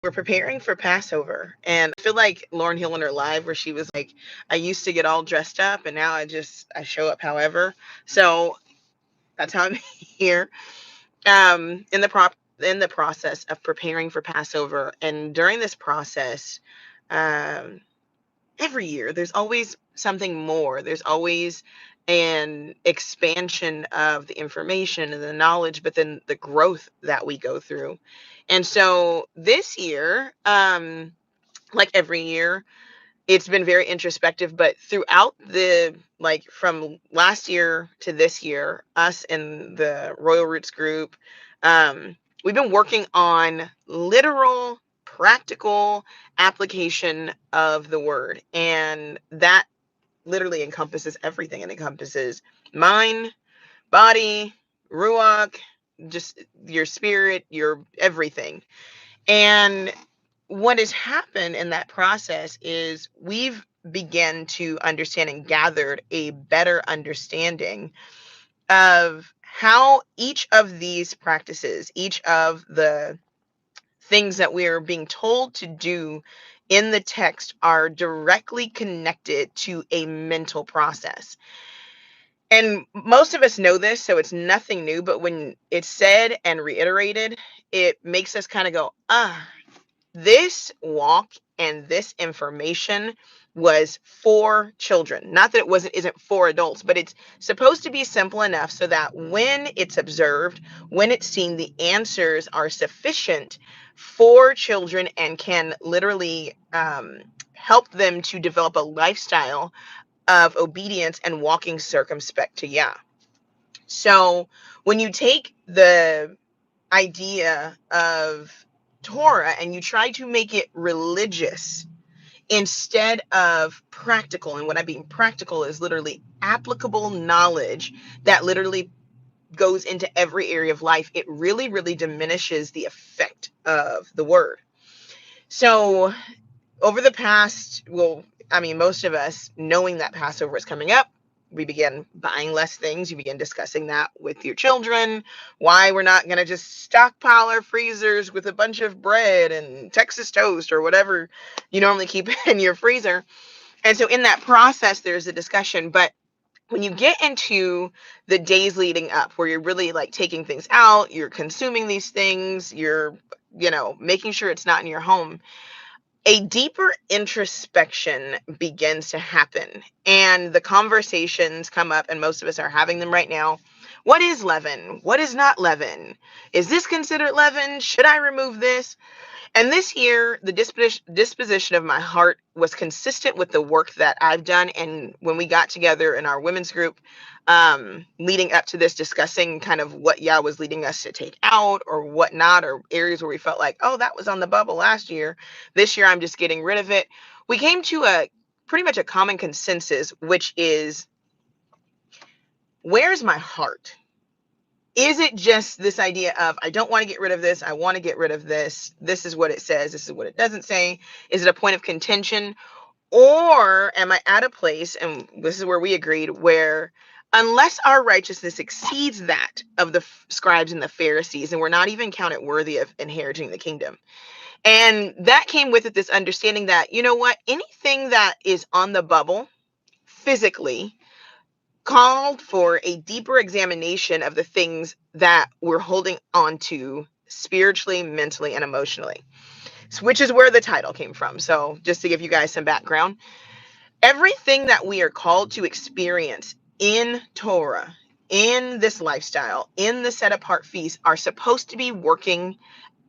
We're preparing for Passover, and I feel like Lauren Hill in her live where she was like, I used to get all dressed up and now I show up however. So that's how I'm here. In the process of preparing for Passover, and during this process, um every year there's always something more. There's always an expansion of the information and the knowledge, but then the growth that we go through. And so this year, like every year, it's been very introspective, but throughout the, like, from last year to this year, us in the Royal Roots group, we've been working on literal practical application of the word, and that literally encompasses everything. It encompasses mind, body, ruach, just your spirit, your everything. And what has happened in that process is we've begun to understand and gathered a better understanding of how each of these practices, each of the things that we're being told to do in the text, are directly connected to a mental process. And most of us know this, so it's nothing new, but when it's said and reiterated, it makes us kind of go, this walk and this information was for children. Not that it isn't for adults, but it's supposed to be simple enough so that when it's observed, when it's seen, the answers are sufficient for children and can literally help them to develop a lifestyle of obedience and walking circumspect to Yah. So when you take the idea of Torah and you try to make it religious instead of practical, and what I mean practical is literally applicable knowledge that literally goes into every area of life, it really, really diminishes the effect of the word. So over the past, well, I mean, most of us knowing that Passover is coming up, we began buying less things. You begin discussing that with your children, why we're not going to just stockpile our freezers with a bunch of bread and Texas toast or whatever you normally keep in your freezer. And so in that process, there's a discussion. But when you get into the days leading up, where you're really like taking things out, you're consuming these things, you're, making sure it's not in your home, a deeper introspection begins to happen, and the conversations come up, and most of us are having them right now. What is leaven? What is not leaven? Is this considered leaven? Should I remove this? And this year, the disposition of my heart was consistent with the work that I've done. And when we got together in our women's group, leading up to this, discussing kind of what Yah was leading us to take out or whatnot, or areas where we felt like, oh, that was on the bubble last year. This year, I'm just getting rid of it. We came to a pretty much a common consensus, which is, where's my heart? Is it just this idea of, I don't want to get rid of this, I want to get rid of this, this is what it says, this is what it doesn't say? Is it a point of contention? Or am I at a place, and this is where we agreed, where unless our righteousness exceeds that of the scribes and the Pharisees, and we're not even counted worthy of inheriting the kingdom. And that came with it, this understanding that, you know what, anything that is on the bubble physically called for a deeper examination of the things that we're holding on to spiritually, mentally, and emotionally, which is where the title came from. So just to give you guys some background, everything that we are called to experience in Torah, in this lifestyle, in the set apart feast, are supposed to be working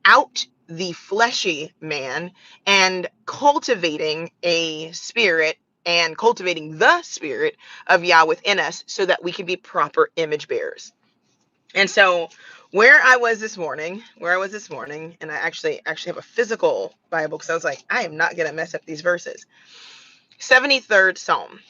out the fleshy man and cultivating a spirit and cultivating the spirit of Yah within us so that we can be proper image bearers. And so and I actually have a physical Bible because I was like, I am not going to mess up these verses. 73rd Psalm.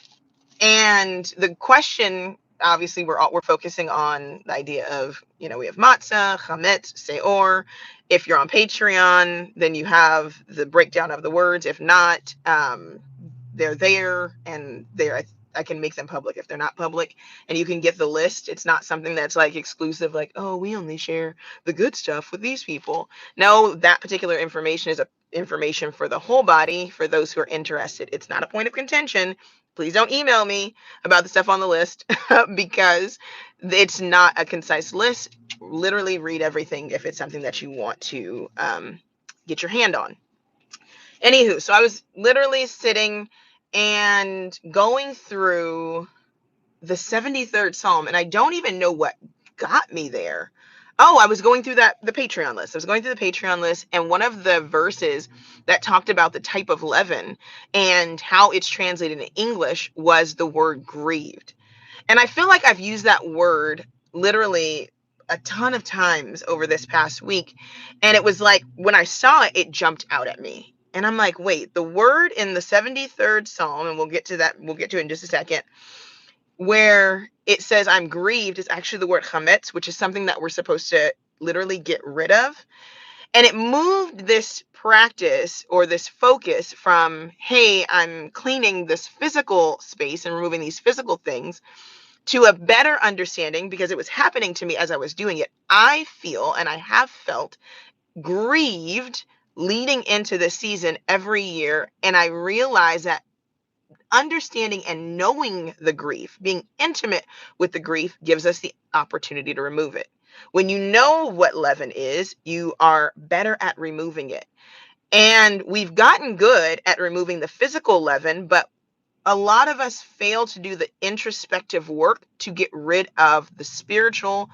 And the question, obviously, we're focusing on the idea of, we have matzah, chametz, seor. If you're on Patreon, then you have the breakdown of the words. If not, they're there, and they're I can make them public if they're not public, and you can get the list. It's not something that's like exclusive, like, oh, we only share the good stuff with these people. No, that particular information is a information for the whole body, for those who are interested. It's not a point of contention. Please don't email me about the stuff on the list because it's not a concise list. Literally read everything if it's something that you want to get your hand on. Anywho, so I was literally sitting and going through the 73rd Psalm, and I don't even know what got me there. Oh, I was going through the Patreon list. I was going through the Patreon list, and one of the verses that talked about the type of leaven and how it's translated in English was the word grieved. And I feel like I've used that word literally a ton of times over this past week. And it was like when I saw it, it jumped out at me. And I'm like, wait, the word in the 73rd Psalm, and we'll get to it in just a second, where it says I'm grieved is actually the word chametz, which is something that we're supposed to literally get rid of. And it moved this practice or this focus from, hey, I'm cleaning this physical space and removing these physical things, to a better understanding, because it was happening to me as I was doing it. I feel, and I have felt, grieved leading into this season every year. And I realized that understanding and knowing the grief, being intimate with the grief, gives us the opportunity to remove it. When you know what leaven is, you are better at removing it. And we've gotten good at removing the physical leaven, but a lot of us fail to do the introspective work to get rid of the spiritual,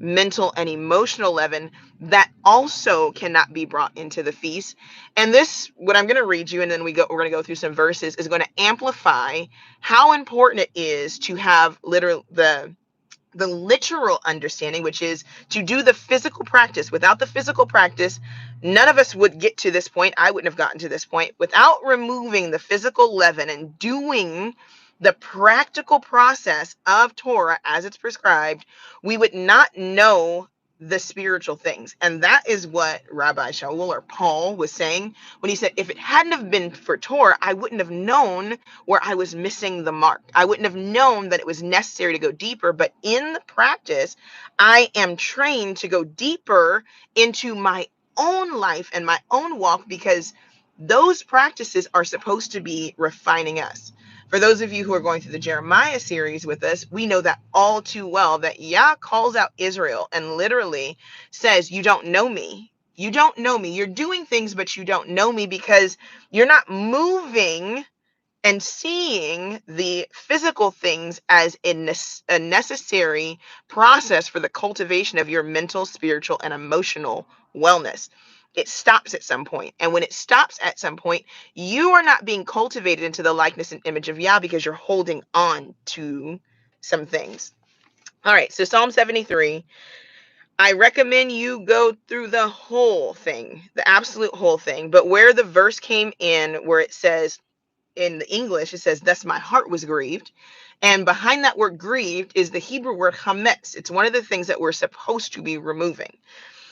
mental, and emotional leaven that also cannot be brought into the feast. And this, what I'm going to read you, and then we're going to go through some verses, is going to amplify how important it is to have the literal understanding, which is to do the physical practice. Without the physical practice, none of us would get to this point. I wouldn't have gotten to this point without removing the physical leaven and doing the practical process of Torah as it's prescribed. We would not know the spiritual things. And that is what Rabbi Shaul or Paul was saying when he said, if it hadn't have been for Torah, I wouldn't have known where I was missing the mark. I wouldn't have known that it was necessary to go deeper. But in the practice, I am trained to go deeper into my own life and my own walk, because those practices are supposed to be refining us. For those of you who are going through the Jeremiah series with us, we know that all too well, that Yah calls out Israel and literally says, you don't know me. You don't know me. You're doing things, but you don't know me, because you're not moving and seeing the physical things as a necessary process for the cultivation of your mental, spiritual, and emotional wellness. It stops at some point. And when it stops at some point, you are not being cultivated into the likeness and image of Yah, because you're holding on to some things. All right, so Psalm 73. I recommend you go through the whole thing, the absolute whole thing. But where the verse came in, where it says, in the English, it says, thus my heart was grieved. And behind that word grieved is the Hebrew word chametz. It's one of the things that we're supposed to be removing.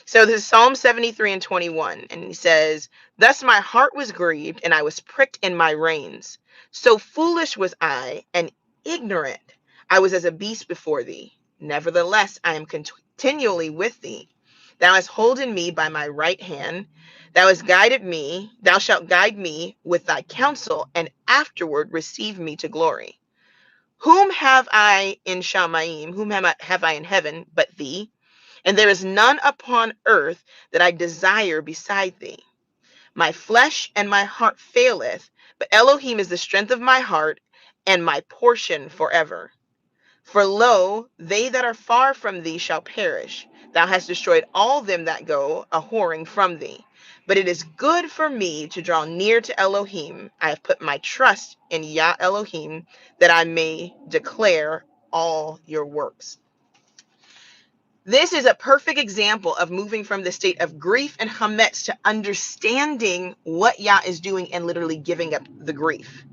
So this is Psalm 73 and 21. And he says, thus my heart was grieved, and I was pricked in my reins. So foolish was I, and ignorant. I was as a beast before thee. Nevertheless, I am continually with thee. Thou hast holden me by my right hand. Thou shalt guide me with thy counsel, and afterward receive me to glory. Whom have I in Shamayim? Whom have I in heaven but thee? And there is none upon earth that I desire beside thee. My flesh and my heart faileth, but Elohim is the strength of my heart and my portion forever. For lo, they that are far from thee shall perish. Thou hast destroyed all them that go a whoring from thee. But it is good for me to draw near to Elohim. I have put my trust in Yah Elohim, that I may declare all your works. This is a perfect example of moving from the state of grief and chametz to understanding what Yah is doing and literally giving up the grief.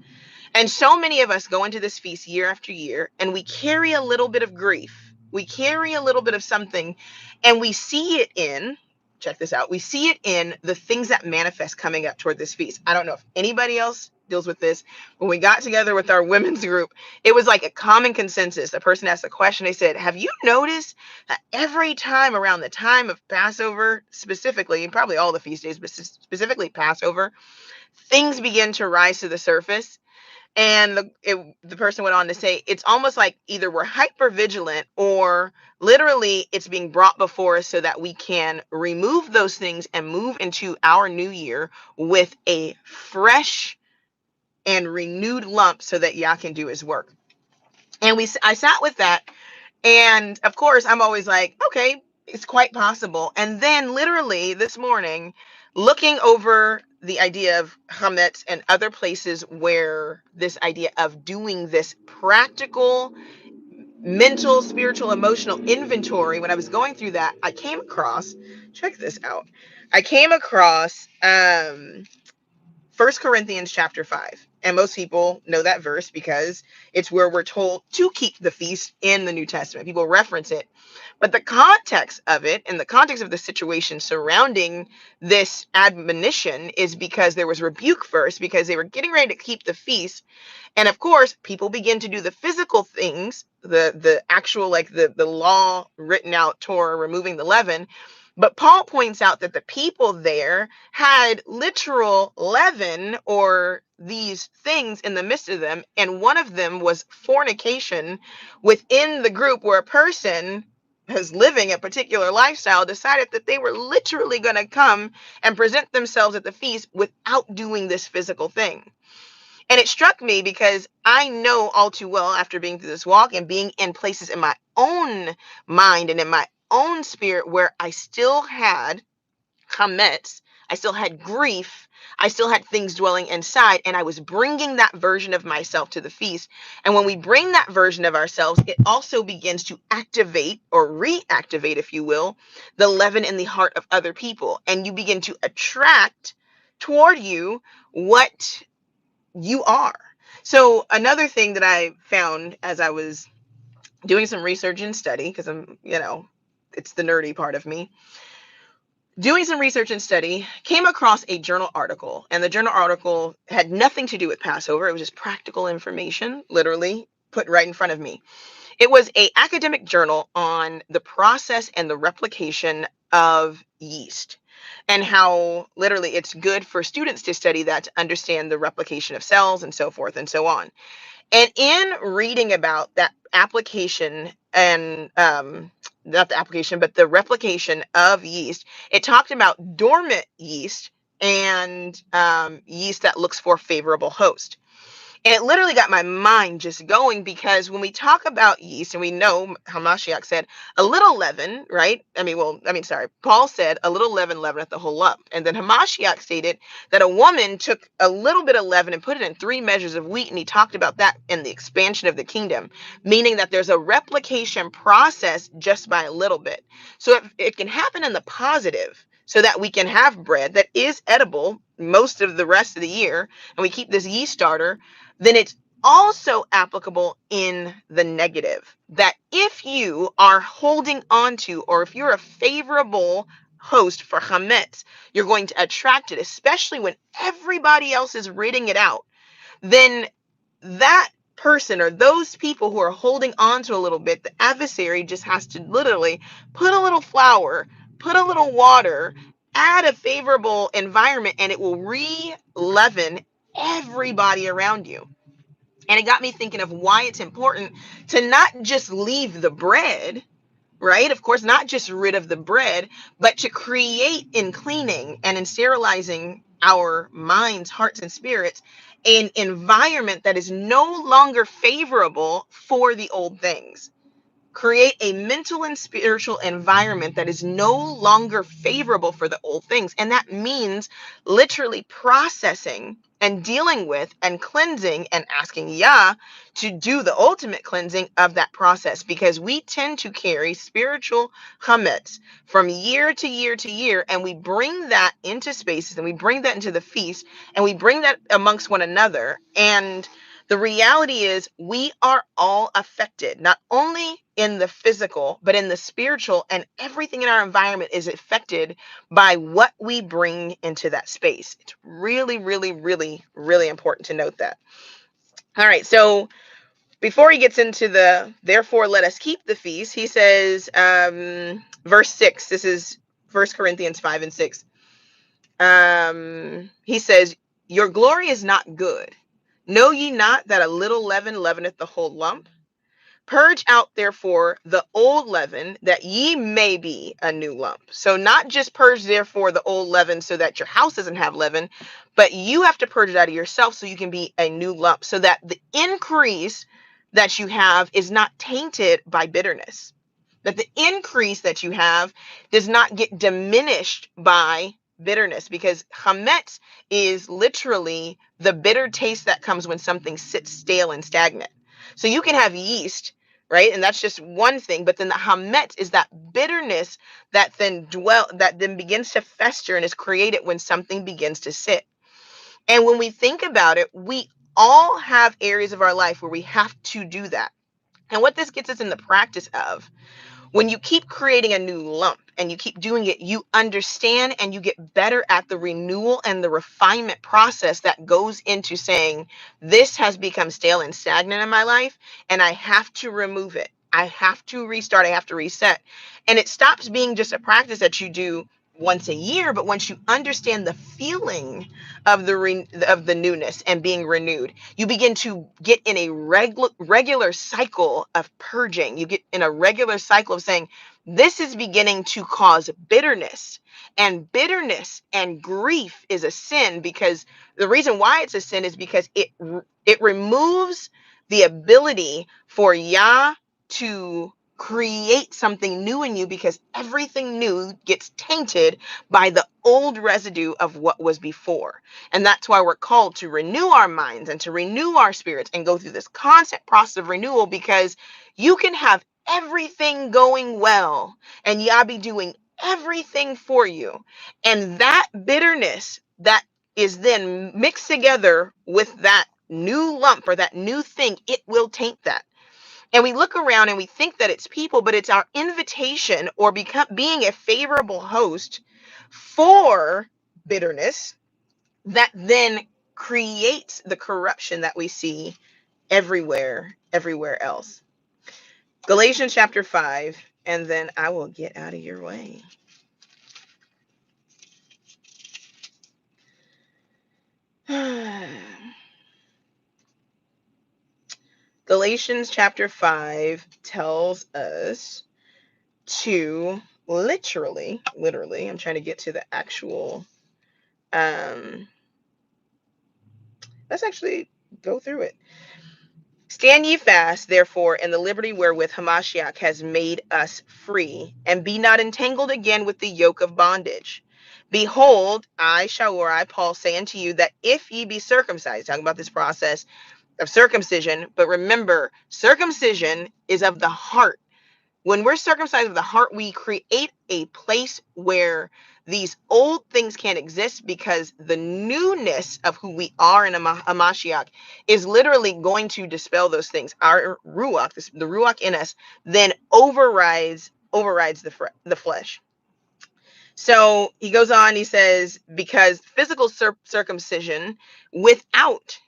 And so many of us go into this feast year after year, and we carry a little bit of grief. We carry a little bit of something, and we see it in, check this out, we see it in the things that manifest coming up toward this feast. I don't know if anybody else deals with this. When we got together with our women's group, it was like a common consensus. A person asked a question. They said, have you noticed that every time around the time of Passover, specifically, and probably all the feast days, but specifically Passover, things begin to rise to the surface? And the person went on to say, it's almost like either we're hyper vigilant or literally it's being brought before us so that we can remove those things and move into our new year with a fresh and renewed lump so that Yah can do his work. And I sat with that. And of course, I'm always like, okay, it's quite possible. And then literally this morning, looking over the idea of Chametz and other places where this idea of doing this practical, mental, spiritual, emotional inventory, when I was going through that, I came across, check this out. I came across 1 Corinthians chapter 5. And most people know that verse because it's where we're told to keep the feast in the New Testament. People reference it. But the context of it and the context of the situation surrounding this admonition is because there was rebuke first, because they were getting ready to keep the feast. And of course, people begin to do the physical things, the actual, like the law written out Torah, removing the leaven. But Paul points out that the people there had literal leaven or these things in the midst of them. And one of them was fornication within the group, where a person who's living a particular lifestyle decided that they were literally going to come and present themselves at the feast without doing this physical thing. And it struck me because I know all too well, after being through this walk and being in places in my own mind and in my own spirit where I still had chametz, I still had grief, I still had things dwelling inside, and I was bringing that version of myself to the feast. And when we bring that version of ourselves, it also begins to activate or reactivate, if you will, the leaven in the heart of other people. And you begin to attract toward you what you are. So another thing that I found as I was doing some research and study, because it's the nerdy part of me, doing some research and study, came across a journal article, and the journal article had nothing to do with Passover. It was just practical information, literally put right in front of me. It was an academic journal on the process and the replication of yeast, and how literally it's good for students to study that, to understand the replication of cells and so forth and so on. And in reading about that application and not the application, but the replication of yeast, it talked about dormant yeast and yeast that looks for favorable host. And it literally got my mind just going, because when we talk about yeast, and we know Hamashiach said a little leaven, right? Paul said a little leaven leaveneth the whole lump. And then Hamashiach stated that a woman took a little bit of leaven and put it in 3 measures of wheat. And he talked about that in the expansion of the kingdom, meaning that there's a replication process just by a little bit. So it can happen in the positive, so that we can have bread that is edible most of the rest of the year, and we keep this yeast starter, then it's also applicable in the negative. That if you are holding on to, or if you're a favorable host for chametz, you're going to attract it, especially when everybody else is reading it out. Then that person or those people who are holding on to a little bit, the adversary just has to literally put a little flour, put a little water, add a favorable environment, and it will re-leaven everybody around you. And it got me thinking of why it's important to not just leave the bread, right? Of course, not just rid of the bread, but to create in cleaning and in sterilizing our minds, hearts, and spirits an environment that is no longer favorable for the old things. Create a mental and spiritual environment that is no longer favorable for the old things. And that means literally processing and dealing with and cleansing and asking Yah to do the ultimate cleansing of that process, because we tend to carry spiritual chametz from year to year to year, and we bring that into spaces, and we bring that into the feast, and we bring that amongst one another. And The reality is we are all affected, not only in the physical, but in the spiritual, and everything in our environment is affected by what we bring into that space. It's really, really, really, really important to note that. All right, so before he gets into the therefore let us keep the feast, he says, verse 6, this is 1 Corinthians 5 and 6. He says, your glory is not good. Know ye not that a little leaven leaveneth the whole lump? Purge out therefore the old leaven, that ye may be a new lump. So not just purge therefore the old leaven so that your house doesn't have leaven, but you have to purge it out of yourself so you can be a new lump, so that the increase that you have is not tainted by bitterness. That the increase that you have does not get diminished by bitterness, because chametz is literally the bitter taste that comes when something sits stale and stagnant. So you can have yeast, right? And that's just one thing. But then the chametz is that bitterness that then begins to fester and is created when something begins to sit. And when we think about it, we all have areas of our life where we have to do that. And what this gets us in the practice of, when you keep creating a new lump and you keep doing it, you understand and you get better at the renewal and the refinement process that goes into saying, this has become stale and stagnant in my life, and I have to remove it. I have to restart. I have to reset. And it stops being just a practice that you do once a year, but once you understand the feeling of the newness and being renewed, you begin to get in a regular cycle of purging. You get in a regular cycle of saying, this is beginning to cause bitterness, and bitterness and grief is a sin, because the reason why it's a sin is because it removes the ability for Yah to create something new in you, because everything new gets tainted by the old residue of what was before. And that's why we're called to renew our minds and to renew our spirits and go through this constant process of renewal, because you can have everything going well and Yah be doing everything for you, and that bitterness that is then mixed together with that new lump or that new thing, it will taint that. And we look around and we think that it's people, but it's our invitation or being a favorable host for bitterness that then creates the corruption that we see everywhere else. Galatians chapter 5, and then I will get out of your way. Galatians chapter 5 tells us to literally, I'm trying to get to the actual, let's actually go through it. Stand ye fast, therefore, in the liberty wherewith Hamashiach has made us free, and be not entangled again with the yoke of bondage. Behold, I, Paul, say unto you that if ye be circumcised, talking about this process of circumcision, but remember, circumcision is of the heart. When we're circumcised of the heart, we create a place where these old things can't exist, because the newness of who we are in a Mashiach is literally going to dispel those things. Our Ruach, the Ruach in us, then overrides the flesh. So he goes on, he says, because physical circumcision without,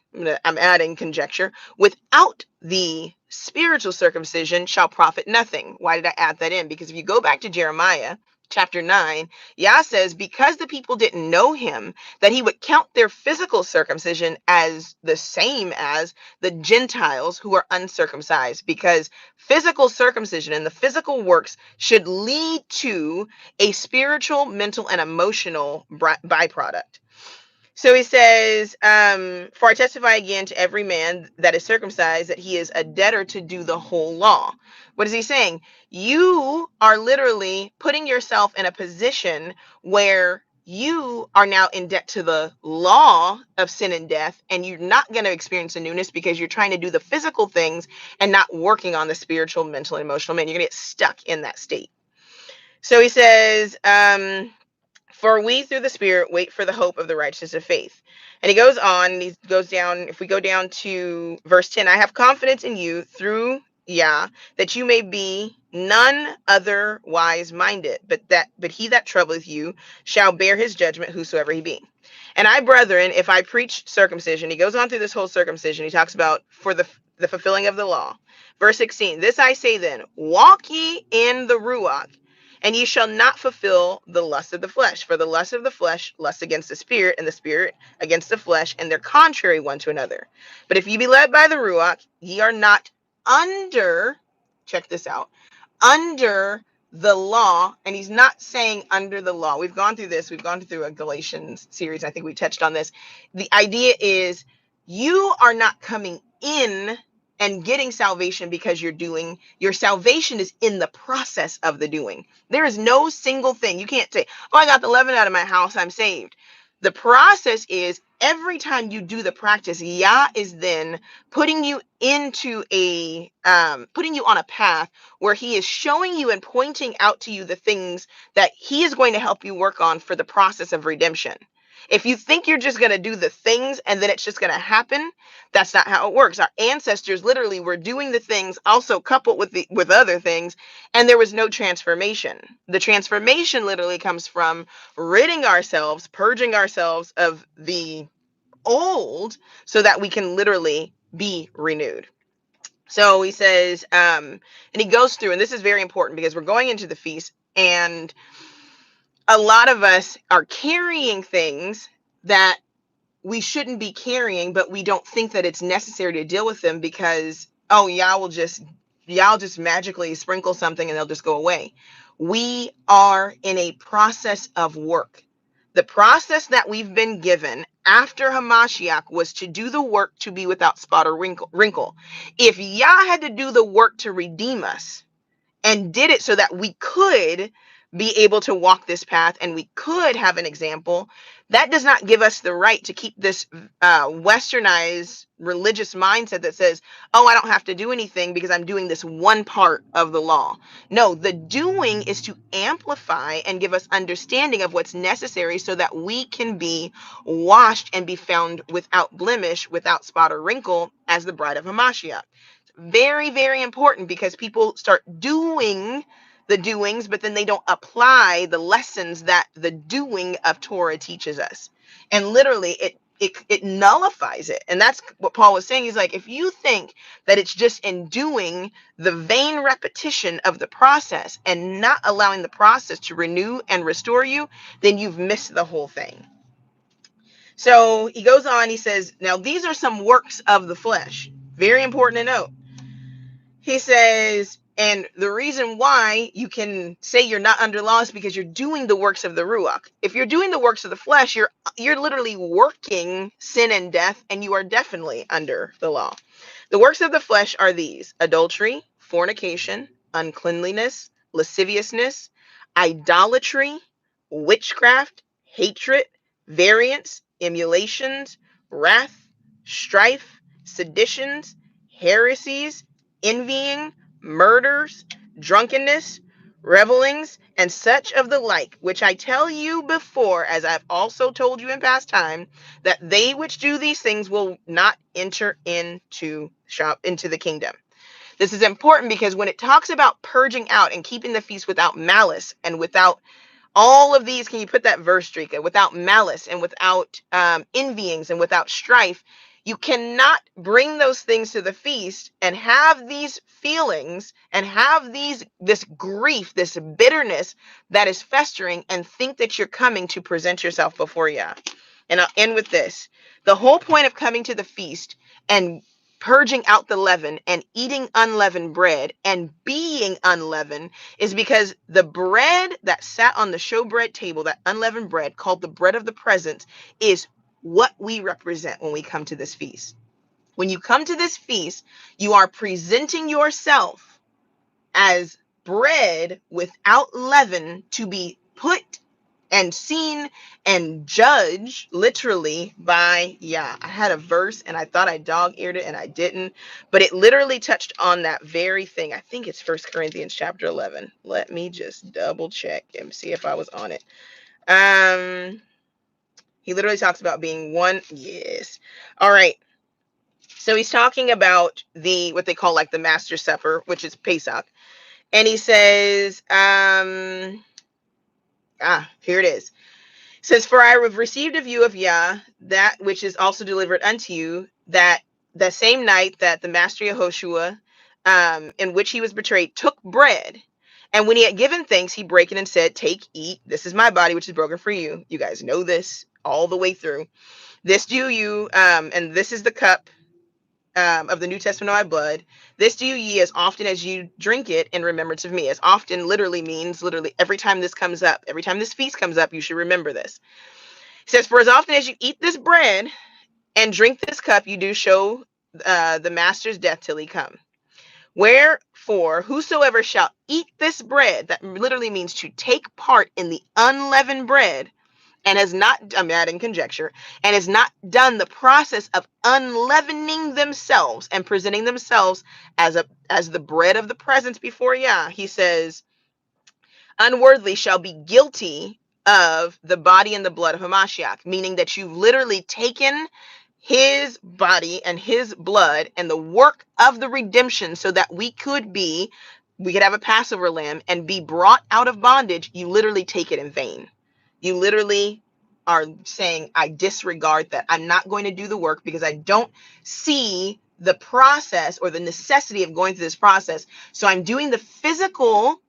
I'm adding conjecture, without the spiritual circumcision shall profit nothing. Why did I add that in? Because if you go back to Jeremiah chapter 9, Yah says, because the people didn't know him, that he would count their physical circumcision as the same as the Gentiles who are uncircumcised, because physical circumcision and the physical works should lead to a spiritual, mental, and emotional byproduct. So he says, for I testify again to every man that is circumcised that he is a debtor to do the whole law. What is he saying? You are literally putting yourself in a position where you are now in debt to the law of sin and death, and you're not going to experience a newness because you're trying to do the physical things and not working on the spiritual, mental, and emotional man. You're going to get stuck in that state. So he says, For we through the Spirit wait for the hope of the righteousness of faith. And he goes on, and he goes down. If we go down to verse 10, I have confidence in you through Yah, that you may be none otherwise minded, but he that troubleth you shall bear his judgment, whosoever he be. And I, brethren, if I preach circumcision, he goes on through this whole circumcision. He talks about for the fulfilling of the law. Verse 16, this I say then, walk ye in the Ruach, and ye shall not fulfill the lust of the flesh. For the lust of the flesh lusts against the spirit, and the spirit against the flesh, and they're contrary one to another. But if ye be led by the Ruach, ye are not under, check this out, under the law. And he's not saying under the law. We've gone through this. We've gone through a Galatians series. I think we touched on this. The idea is you are not coming in and getting salvation because you're doing. Your salvation is in the process of the doing. There is no single thing. You can't say, oh, I got the leaven out of my house, I'm saved. The process is every time you do the practice, Yah is then putting you into putting you on a path where he is showing you and pointing out to you the things that he is going to help you work on for the process of redemption. If you think you're just going to do the things and then it's just going to happen, that's not how it works. Our ancestors literally were doing the things also coupled with other things, and there was no transformation. The transformation literally comes from ridding ourselves, purging ourselves of the old so that we can literally be renewed. So he says, and he goes through, and this is very important because we're going into the feast, and a lot of us are carrying things that we shouldn't be carrying, but we don't think that it's necessary to deal with them because, oh, y'all just magically sprinkle something and they'll just go away. We are in a process of work. The process that we've been given after Hamashiach was to do the work to be without spot or wrinkle. If Yah had to do the work to redeem us, and did it so that we could be able to walk this path and we could have an example, that does not give us the right to keep this westernized religious mindset that says, oh, I don't have to do anything because I'm doing this one part of the law. No, the doing is to amplify and give us understanding of what's necessary so that we can be washed and be found without blemish, without spot or wrinkle as the bride of Hamashiach. Very, very important because people start doing the doings, but then they don't apply the lessons that the doing of Torah teaches us. And literally it nullifies it. And that's what Paul was saying. He's like, if you think that it's just in doing the vain repetition of the process and not allowing the process to renew and restore you, then you've missed the whole thing. So he goes on, he says, now these are some works of the flesh. Very important to note. He says, and the reason why you can say you're not under law is because you're doing the works of the Ruach. If you're doing the works of the flesh, you're literally working sin and death, and you are definitely under the law. The works of the flesh are these: adultery, fornication, uncleanliness, lasciviousness, idolatry, witchcraft, hatred, variance, emulations, wrath, strife, seditions, heresies, envying, murders, drunkenness, revelings, and such of the like, which I tell you before, as I've also told you in past time, that they which do these things will not enter into the kingdom. This is important because when it talks about purging out and keeping the feast without malice and without all of these, can you put that verse, Drika? Without malice and without envyings and without strife, you cannot bring those things to the feast and have these feelings and have this grief, this bitterness that is festering, and think that you're coming to present yourself before Yah. And I'll end with this. The whole point of coming to the feast and purging out the leaven and eating unleavened bread and being unleavened is because the bread that sat on the showbread table, that unleavened bread called the bread of the presence, is what we represent when we come to this feast. When you come to this feast, you are presenting yourself as bread without leaven to be put and seen and judged literally by Yah. I had a verse and I thought I dog-eared it and I didn't, but it literally touched on that very thing. I think it's 1 Corinthians chapter 11. Let me just double check and see if I was on it. He literally talks about being one. Yes. All right. So he's talking about what they call like the Master Supper, which is Pesach. And he says, here it is. It says, for I have received of you of Yah that which is also delivered unto you, that the same night that the Master Yehoshua, in which he was betrayed, took bread. And when he had given thanks, he brake it and said, take, eat. This is my body, which is broken for you. You guys know this all the way through. This do you, and this is the cup of the New Testament of my blood. This do ye as often as you drink it in remembrance of me. As often literally means literally every time this comes up, every time this feast comes up, you should remember this. He says, for as often as you eat this bread and drink this cup, you do show the master's death till he come. Wherefore, whosoever shall eat this bread, that literally means to take part in the unleavened bread, and has not, I'm adding conjecture, and has not done the process of unleavening themselves and presenting themselves as the bread of the presence before Yah, he says, unworthily shall be guilty of the body and the blood of Hamashiach, meaning that you've literally taken his body and his blood and the work of the redemption so that we could have a Passover lamb and be brought out of bondage. You literally take it in vain. You literally are saying, I disregard that. I'm not going to do the work because I don't see the process or the necessity of going through this process. So I'm doing the physical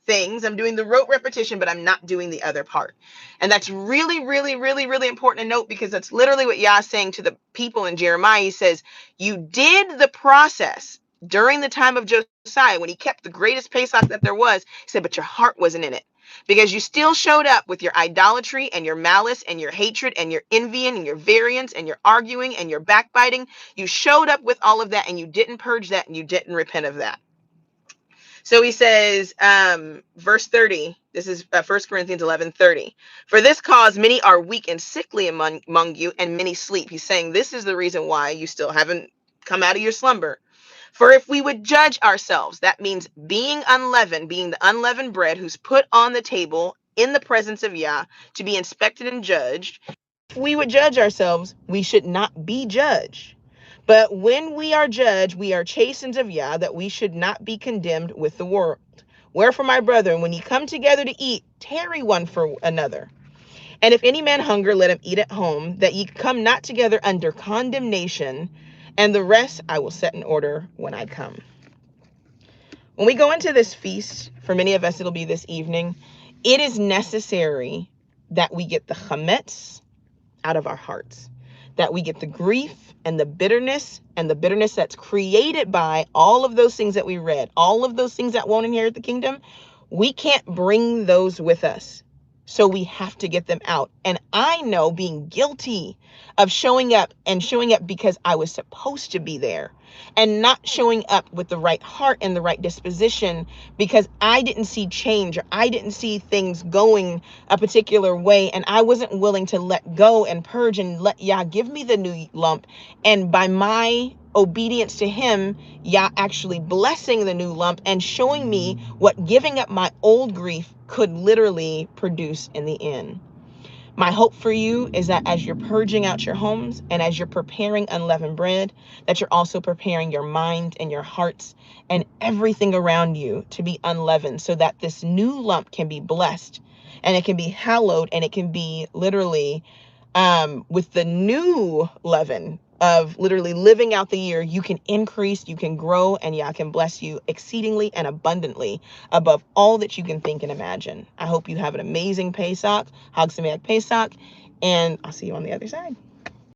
things. I'm doing the rote repetition, but I'm not doing the other part. And that's really, really, really, really important to note, because that's literally what Yah's saying to the people in Jeremiah. He says, you did the process during the time of Josiah when he kept the greatest Pesach that there was. He said, but your heart wasn't in it, because you still showed up with your idolatry and your malice and your hatred and your envying and your variance and your arguing and your backbiting. You showed up with all of that and you didn't purge that and you didn't repent of that. So he says, verse 30, this is 1 Corinthians 11:30. For this cause, many are weak and sickly among you, and many sleep. He's saying this is the reason why you still haven't come out of your slumber. For if we would judge ourselves, that means being unleavened, being the unleavened bread who's put on the table in the presence of Yah to be inspected and judged. If we would judge ourselves, we should not be judged. But when we are judged, we are chastened of Yah, that we should not be condemned with the world. Wherefore, my brethren, when ye come together to eat, tarry one for another. And if any man hunger, let him eat at home, that ye come not together under condemnation. And the rest I will set in order when I come. When we go into this feast, for many of us it'll be this evening, it is necessary that we get the chametz out of our hearts, that we get the grief and the bitterness that's created by all of those things that we read, all of those things that won't inherit the kingdom. We can't bring those with us. So we have to get them out. And I know, being guilty of showing up because I was supposed to be there, and not showing up with the right heart and the right disposition because I didn't see change, or I didn't see things going a particular way, and I wasn't willing to let go and purge and let Yah give me the new lump. And by my obedience to him, Yah actually blessing the new lump and showing me what giving up my old grief could literally produce in the end. My hope for you is that as you're purging out your homes and as you're preparing unleavened bread, that you're also preparing your mind and your hearts and everything around you to be unleavened, so that this new lump can be blessed and it can be hallowed, and it can be literally with the new leaven of literally living out the year. You can increase, you can grow, and Yah can bless you exceedingly and abundantly above all that you can think and imagine. I hope you have an amazing Pesach, Hag Sameach Pesach, and I'll see you on the other side.